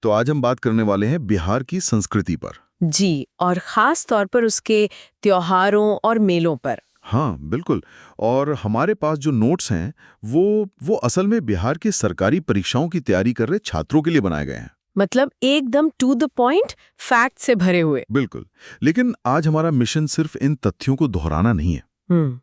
तो आज हम बात करने वाले हैं बिहार की संस्कृति पर। जी, और खास तौर पर उसके त्योहारों और मेलों पर। हाँ बिल्कुल। और हमारे पास जो नोट्स हैं वो असल में बिहार की सरकारी परीक्षाओं की तैयारी कर रहे छात्रों के लिए बनाए गए हैं। मतलब एकदम टू द पॉइंट, फैक्ट से भरे हुए। बिल्कुल। लेकिन आज हमारा मिशन सिर्फ इन तथ्यों को दोहराना नहीं है।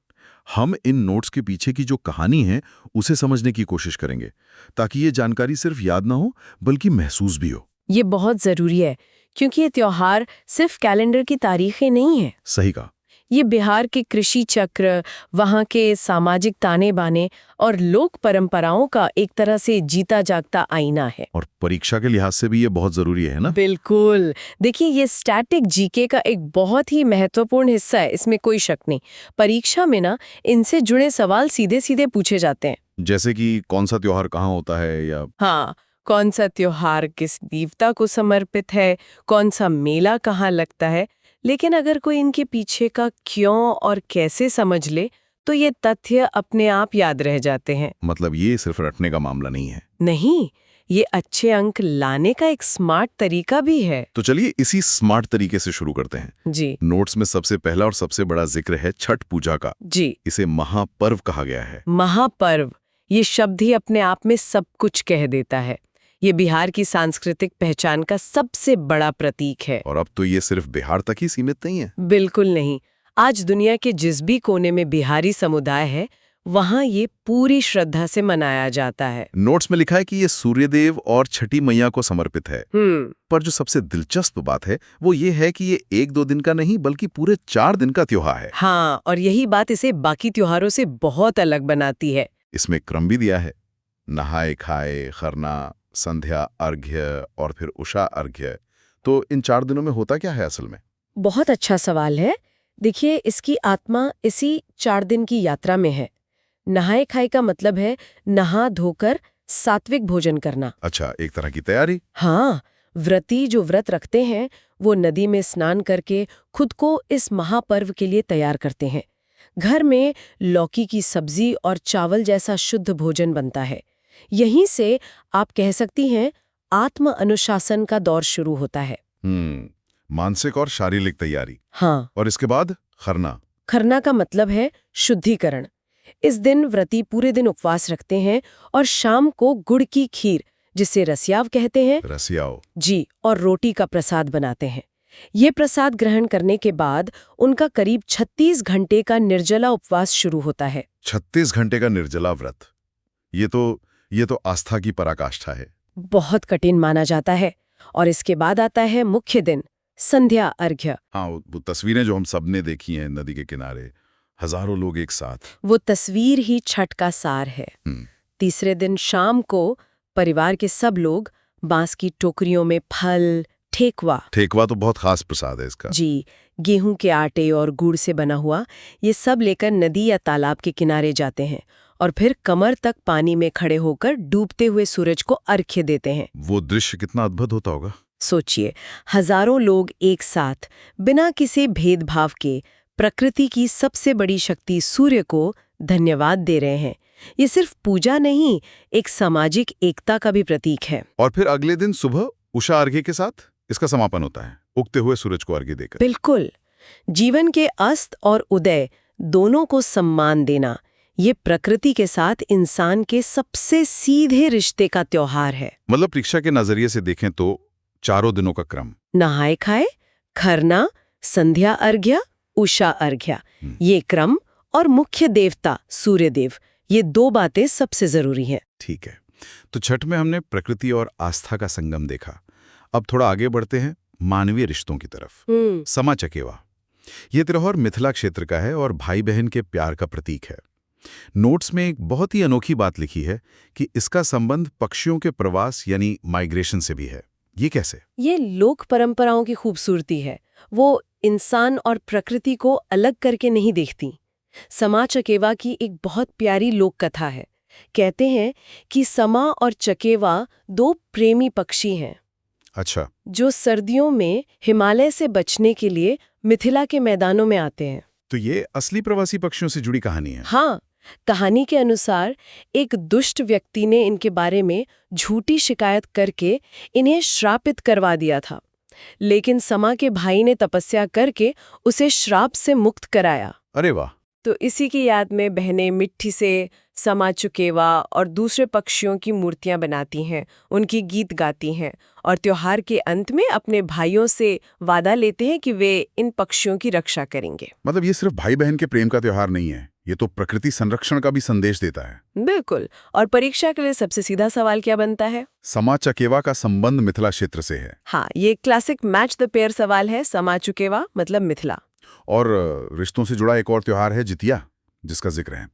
हम इन नोट्स के पीछे की जो कहानी है उसे समझने की कोशिश करेंगे, ताकि ये जानकारी सिर्फ याद ना हो बल्कि महसूस भी हो। ये बहुत जरूरी है, क्योंकि ये त्योहार सिर्फ कैलेंडर की तारीखें नहीं है। सही कहा। ये बिहार के कृषि चक्र, वहाँ के सामाजिक ताने बाने और लोक परंपराओं का एक तरह से जीता जागता आईना है। और परीक्षा के लिहाज से भी ये बहुत जरूरी है ना? बिल्कुल। देखिए, ये स्टैटिक जीके का एक बहुत ही महत्वपूर्ण हिस्सा है, इसमें कोई शक नहीं। परीक्षा में ना इनसे जुड़े सवाल सीधे सीधे पूछे जाते हैं। जैसे कि कौन सा त्योहार कहाँ होता है, या हाँ, कौन सा त्योहार किस देवता को समर्पित है, कौन सा मेला कहाँ लगता है। लेकिन अगर कोई इनके पीछे का क्यों और कैसे समझ ले, तो ये तथ्य अपने आप याद रह जाते हैं। मतलब ये सिर्फ रटने का मामला नहीं है। नहीं, ये अच्छे अंक लाने का एक स्मार्ट तरीका भी है। तो चलिए इसी स्मार्ट तरीके से शुरू करते हैं। जी नोट्स में सबसे पहला और सबसे बड़ा जिक्र है छठ पूजा का। जी, इसे महापर्व कहा गया है। महापर्व, ये शब्द ही अपने आप में सब कुछ कह देता है। ये बिहार की सांस्कृतिक पहचान का सबसे बड़ा प्रतीक है। और अब तो ये सिर्फ बिहार तक ही सीमित नहीं है। बिल्कुल नहीं। आज दुनिया के जिस भी कोने में बिहारी समुदाय है, वहाँ ये पूरी श्रद्धा से मनाया जाता है। नोट्स में लिखा है कि ये सूर्यदेव और छठी मैया को समर्पित है। पर जो सबसे दिलचस्प बात है वो ये है कि ये 1-2 दिन का नहीं बल्कि पूरे 4 दिन का त्योहार है। हाँ, और यही बात इसे बाकी त्योहारों से बहुत अलग बनाती है। इसमें क्रम भी दिया है, नहाए खाए, खरना, संध्या अर्घ्य और फिर उषा अर्घ्य। तो इन 4 दिनों में होता क्या है असल में? बहुत अच्छा सवाल है। देखिए, इसकी आत्मा इसी 4 दिन की यात्रा में है। नहाए खाए का मतलब है नहा धोकर सात्विक भोजन करना। अच्छा, एक तरह की तैयारी। हाँ, व्रती जो व्रत रखते हैं वो नदी में स्नान करके खुद को इस महापर्व के लिए तैयार करते हैं। घर में लौकी की सब्जी और चावल जैसा शुद्ध भोजन बनता है। यहीं से आप कह सकती हैं आत्म अनुशासन का दौर शुरू होता है। मानसिक और शारीरिक तैयारी। हाँ, और इसके बाद खरना। खरना का मतलब है शुद्धिकरण। इस दिन व्रती पूरे दिन उपवास रखते हैं और शाम को गुड़ की खीर, जिसे रसियाव कहते हैं, रसियाव जी, और रोटी का प्रसाद बनाते हैं। ये प्रसाद ग्रहण करने के बाद उनका करीब 36 घंटे का निर्जला उपवास शुरू होता है। 36 घंटे का निर्जला व्रत। ये तो आस्था की पराकाष्ठा है। बहुत कठिन माना जाता है। और इसके बाद आता है मुख्य दिन, संध्या अर्घ्य। हाँ, वो तस्वीरें जो हम सबने देखी हैं नदी के किनारे, हजारों लोग एक साथ। वो तस्वीर ही छठ का सार है। तीसरे दिन शाम को परिवार के सब लोग बांस की टोकरियों में फल, ठेकवा तो बहुत खास प्रसाद है इसका। जी, गेहूं के आटे और गुड़ से बना हुआ, ये सब लेकर नदी या तालाब के किनारे जाते हैं और फिर कमर तक पानी में खड़े होकर डूबते हुए सूरज को अर्घ्य देते हैं। वो दृश्य कितना अद्भुत होता होगा। सोचिए, हजारों लोग एक साथ बिना किसी भेदभाव के प्रकृति की सबसे बड़ी शक्ति सूर्य को धन्यवाद दे रहे हैं। ये सिर्फ पूजा नहीं, एक सामाजिक एकता का भी प्रतीक है। और फिर अगले दिन सुबह उषा अर्घ्य के साथ इसका समापन होता है, उगते हुए सूरज को अर्घ्य देकर। बिल्कुल, जीवन के अस्त और उदय दोनों को सम्मान देना, ये प्रकृति के साथ इंसान के सबसे सीधे रिश्ते का त्योहार है। मतलब परीक्षा के नजरिए से देखें तो 4 दिनों का क्रम, नहाए खाए, खरना, संध्या अर्घ्य, उषा अर्घ्य, ये क्रम, और मुख्य देवता सूर्यदेव, ये 2 बातें सबसे जरूरी हैं। ठीक है। तो छठ में हमने प्रकृति और आस्था का संगम देखा। अब थोड़ा आगे बढ़ते हैं मानवीय रिश्तों की तरफ। समा चकेवा, ये त्योहार मिथिला क्षेत्र का है और भाई बहन के प्यार का प्रतीक है। नोट्स में एक बहुत ही अनोखी बात लिखी है कि इसका संबंध पक्षियों के प्रवास यानी माइग्रेशन से भी है। ये कैसे? ये लोक परंपराओं की खूबसूरती है। वो इंसान और प्रकृति को अलग करके नहीं देखती। समा चकेवा की एक बहुत प्यारी लोक कथा है। कहते हैं कि समा और चकेवा 2 प्रेमी पक्षी हैं। अच्छा। जो सर्दियों में हिमालय से बचने के लिए मिथिला के मैदानों में आते हैं। तो ये असली प्रवासी पक्षियों से जुड़ी कहानी है। हाँ, कहानी के अनुसार एक दुष्ट व्यक्ति ने इनके बारे में झूठी शिकायत करके इन्हें श्रापित करवा दिया था, लेकिन समा के भाई ने तपस्या करके उसे श्राप से मुक्त कराया। अरे वाह। तो इसी की याद में बहनें मिट्टी से समा चुकेवा और दूसरे पक्षियों की मूर्तियां बनाती हैं, उनकी गीत गाती हैं और त्योहार के अंत में अपने भाइयों से वादा लेते हैं कि वे इन पक्षियों की रक्षा करेंगे। मतलब ये सिर्फ भाई बहन के प्रेम का त्योहार नहीं है, ये तो प्रकृति संरक्षण का भी संदेश देता है। बिल्कुल। और परीक्षा के लिए सबसे सीधा सवाल क्या बनता है? समा चकेवा का संबंध मिथिला क्षेत्र से है। हाँ, ये क्लासिक मैच द पेयर सवाल है। समा चुकेवा मतलब मिथिला। और रिश्तों से जुड़ा एक और त्योहार है जितिया, जिसका जिक्र है।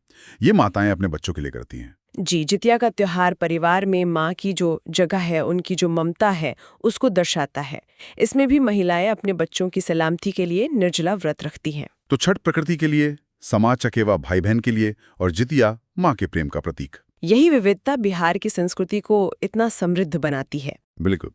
ये माताएं अपने बच्चों के लिए करती हैं। जी, जितिया का त्योहार परिवार में माँ की जो जगह है, उनकी जो ममता है, उसको दर्शाता है। इसमें भी महिलाएं अपने बच्चों की सलामती के लिए निर्जला व्रत रखती हैं। तो छठ प्रकृति के लिए, समा चकेवा भाई बहन के लिए और जितिया माँ के प्रेम का प्रतीक। यही विविधता बिहार की संस्कृति को इतना समृद्ध बनाती है। बिल्कुल।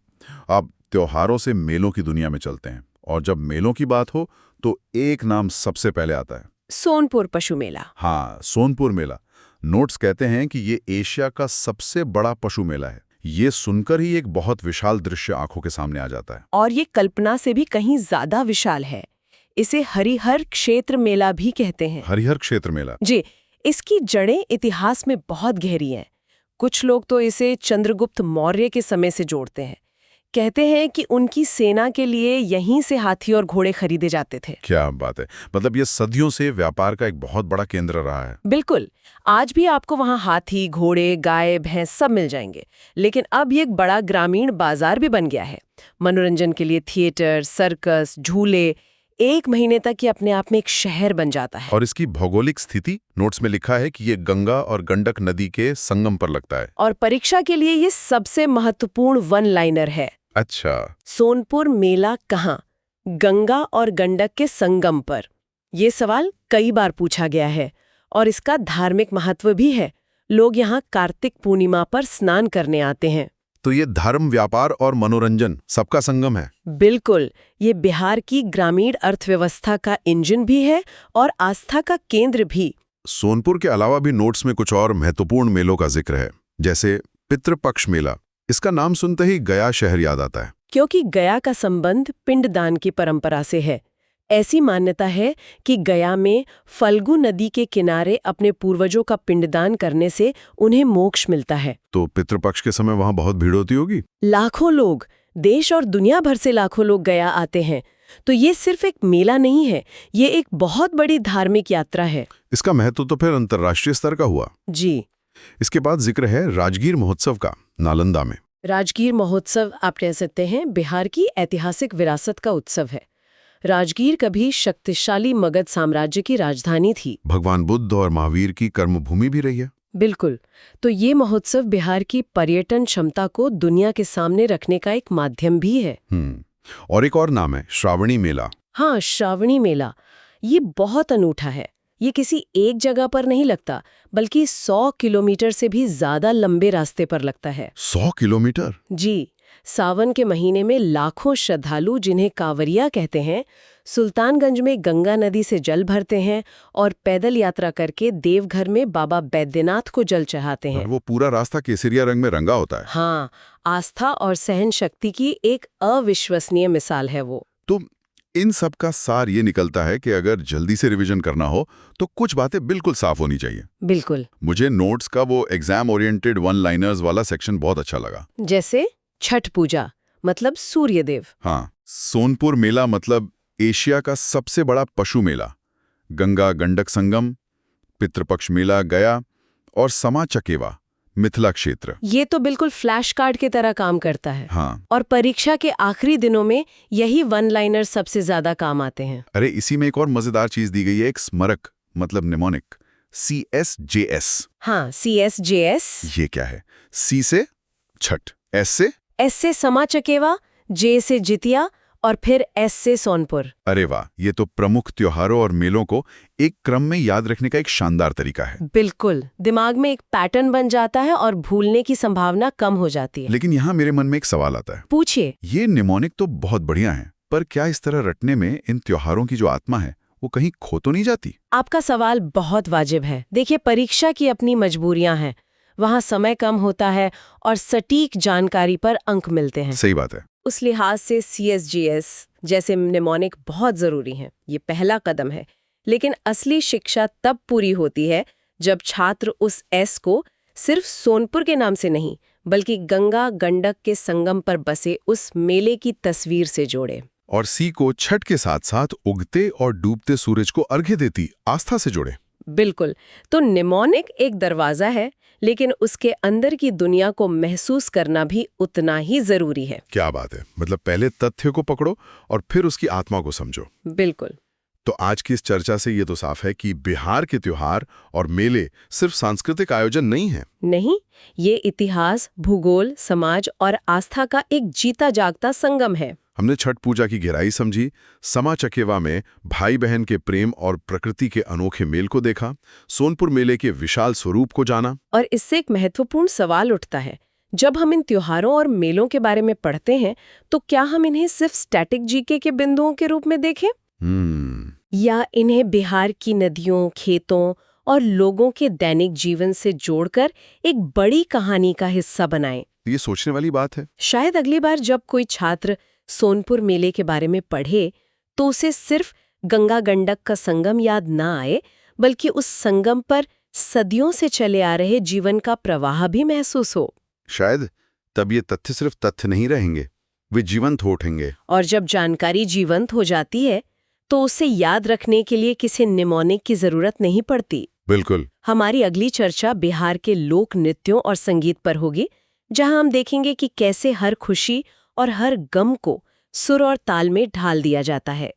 अब त्योहारों से मेलों की दुनिया में चलते हैं, और जब मेलों की बात हो तो एक नाम सबसे पहले आता है, सोनपुर पशु मेला। हाँ, सोनपुर मेला। नोट्स कहते हैं कि ये एशिया का सबसे बड़ा पशु मेला है। ये सुनकर ही एक बहुत विशाल दृश्य आंखों के सामने आ जाता है। और ये कल्पना से भी कहीं ज्यादा विशाल है। इसे हरिहर क्षेत्र मेला भी कहते हैं। हरिहर क्षेत्र मेला। जी, इसकी जड़ें इतिहास में बहुत गहरी हैं। कुछ लोग तो इसे चंद्रगुप्त मौर्य के समय से जोड़ते हैं। कहते हैं कि उनकी सेना के लिए यहीं से हाथी और घोड़े खरीदे जाते थे। क्या बात है। मतलब ये सदियों से व्यापार का एक बहुत बड़ा केंद्र रहा है। बिल्कुल। आज भी आपको वहाँ हाथी, घोड़े, गाय, भैंस सब मिल जाएंगे। लेकिन अब ये एक बड़ा ग्रामीण बाजार भी बन गया है। मनोरंजन के लिए थिएटर, सर्कस, झूले, एक महीने तक ये अपने आप में एक शहर बन जाता है। और इसकी भौगोलिक स्थिति नोट्स में लिखा है कि ये गंगा और गंडक नदी के संगम पर लगता है। और परीक्षा के लिए ये सबसे महत्वपूर्ण वन लाइनर है। अच्छा। सोनपुर मेला कहाँ? गंगा और गंडक के संगम पर। ये सवाल कई बार पूछा गया है और इसका धार्मिक महत्व भी है। लोग यहाँ कार्तिक पूर्णिमा पर स्नान करने आते हैं। तो ये धर्म, व्यापार और मनोरंजन सबका संगम है। बिल्कुल। ये बिहार की ग्रामीण अर्थव्यवस्था का इंजन भी है और आस्था का केंद्र भी। सोनपुर के अलावा भी नोट्स में कुछ और महत्वपूर्ण मेलों का जिक्र है, जैसे पितृपक्ष मेला। इसका नाम सुनते ही गया शहर याद आता है, क्योंकि गया का संबंध पिंडदान की परंपरा से है। ऐसी मान्यता है कि गया में फल्गु नदी के किनारे अपने पूर्वजों का पिंडदान करने से उन्हें मोक्ष मिलता है। तो पितृपक्ष के समय वहां बहुत भीड़ होती होगी। लाखों लोग, देश और दुनिया भर से लाखों लोग गया आते हैं। तो ये सिर्फ एक मेला नहीं है, ये एक बहुत बड़ी धार्मिक यात्रा है। इसका महत्व तो फिर अंतर्राष्ट्रीय स्तर का हुआ। जी। इसके बाद जिक्र है राजगीर महोत्सव का, नालंदा में। राजगीर महोत्सव आप कह सकते हैं बिहार की ऐतिहासिक विरासत का उत्सव है। राजगीर कभी शक्तिशाली मगध साम्राज्य की राजधानी थी। भगवान बुद्ध और महावीर की कर्मभूमि भी रही है। बिल्कुल। तो ये महोत्सव बिहार की पर्यटन क्षमता को दुनिया के सामने रखने का एक माध्यम भी है। और एक और नाम है श्रावणी मेला। हाँ, श्रावणी मेला। ये बहुत अनूठा है। ये किसी एक जगह पर नहीं लगता, बल्कि 100 किलोमीटर से भी ज्यादा लंबे रास्ते पर लगता है। 100 किलोमीटर? जी। सावन के महीने में लाखों श्रद्धालु, जिन्हें कांवरिया कहते हैं, सुल्तानगंज में गंगा नदी से जल भरते हैं और पैदल यात्रा करके देवघर में बाबा बैद्यनाथ को जल चढ़ाते हैं। और वो पूरा रास्ता केसरिया रंग में रंगा होता है। हाँ, आस्था और सहन शक्ति की एक अविश्वसनीय मिसाल है वो। तो इन सब का सार ये निकलता है कि अगर जल्दी से रिवीजन करना हो तो कुछ बातें बिल्कुल साफ होनी चाहिए। बिल्कुल। मुझे नोट्स का वो एग्जाम ओरिएंटेड वन लाइनर्स वाला सेक्शन बहुत अच्छा लगा। जैसे छठ पूजा मतलब सूर्यदेव। हाँ, सोनपुर मेला मतलब एशिया का सबसे बड़ा पशु मेला, गंगा गंडक संगम, पितृपक्ष मेला गया और समा चकेवा मिथिला क्षेत्र। ये तो बिल्कुल फ्लैश कार्ड की तरह काम करता है। हाँ। और परीक्षा के आखिरी दिनों में यही वन लाइनर सबसे ज्यादा काम आते हैं। अरे इसी में एक और मजेदार चीज दी गई है, एक स्मरक मतलब निमोनिक, CSJS। हाँ, CSJS। ये क्या है? C से छठ, S से समा चकेवा, J से जितिया और फिर S से सोनपुर। अरे वाह, ये तो प्रमुख त्योहारों और मेलों को एक क्रम में याद रखने का एक शानदार तरीका है। बिल्कुल। दिमाग में एक पैटर्न बन जाता है और भूलने की संभावना कम हो जाती है। लेकिन यहाँ मेरे मन में एक सवाल आता है। पूछिए। ये निमोनिक तो बहुत बढ़िया है, पर क्या इस तरह रटने में इन त्योहारों की जो आत्मा है वो कहीं खो तो नहीं जाती? आपका सवाल बहुत वाजिब है। देखिए, परीक्षा की अपनी मजबूरियां हैं। वहाँ समय कम होता है और सटीक जानकारी पर अंक मिलते हैं। सही बात है। उस लिहाज से CSGS जैसे निमोनिक बहुत जरूरी हैं। ये पहला कदम है। लेकिन असली शिक्षा तब पूरी होती है जब छात्र उस S को सिर्फ सोनपुर के नाम से नहीं, बल्कि गंगा गंडक के संगम पर बसे उस मेले की तस्वीर से जोड़े। और सी को छठ के साथ साथ उगते और डूबते सूरज को अर्घ्य देती आस्था से जोड़े। बिल्कुल। तो निमोनिक एक दरवाजा है, लेकिन उसके अंदर की दुनिया को महसूस करना भी उतना ही जरूरी है। क्या बात है, मतलब पहले तथ्य को पकड़ो और फिर उसकी आत्मा को समझो। बिल्कुल। तो आज की इस चर्चा से ये तो साफ है कि बिहार के त्योहार और मेले सिर्फ सांस्कृतिक आयोजन नहीं है। नहीं, ये इतिहास, भूगोल, समाज और आस्था का एक जीता जागता संगम है। हमने छठ पूजा की गहराई समझी, समा चकेवा में भाई बहन के प्रेम और प्रकृति के अनोखे मेल को देखा, सोनपुर मेले के विशाल स्वरूप को जाना। और इससे एक महत्वपूर्ण सवाल उठता है, जब हम इन त्योहारों और मेलों के बारे में पढ़ते हैं, तो क्या हम इन्हें सिर्फ स्टैटिक जीके के बिंदुओं के रूप में देखें? या इन्हें बिहार की नदियों, खेतों और लोगों के दैनिक जीवन से जोड़कर एक बड़ी कहानी का हिस्सा बनाएं? ये सोचने वाली बात है। शायद अगली बार जब कोई छात्र सोनपुर मेले के बारे में पढ़े, तो उसे सिर्फ गंगा गंडक का संगम याद ना आए, बल्कि उस संगम पर सदियों से चले आ रहे जीवन का प्रवाह भी महसूस हो। शायद तब ये तथ्य सिर्फ तथ्य नहीं रहेंगे, वे जीवंत हो उठेंगे। और जब जानकारी जीवंत हो जाती है, तो उसे याद रखने के लिए किसी निमोनिक की जरूरत नहीं पड़ती। बिल्कुल। हमारी अगली चर्चा बिहार के लोक नृत्यों और संगीत पर होगी, जहां हम देखेंगे कि कैसे हर खुशी और हर गम को सुर और ताल में ढाल दिया जाता है।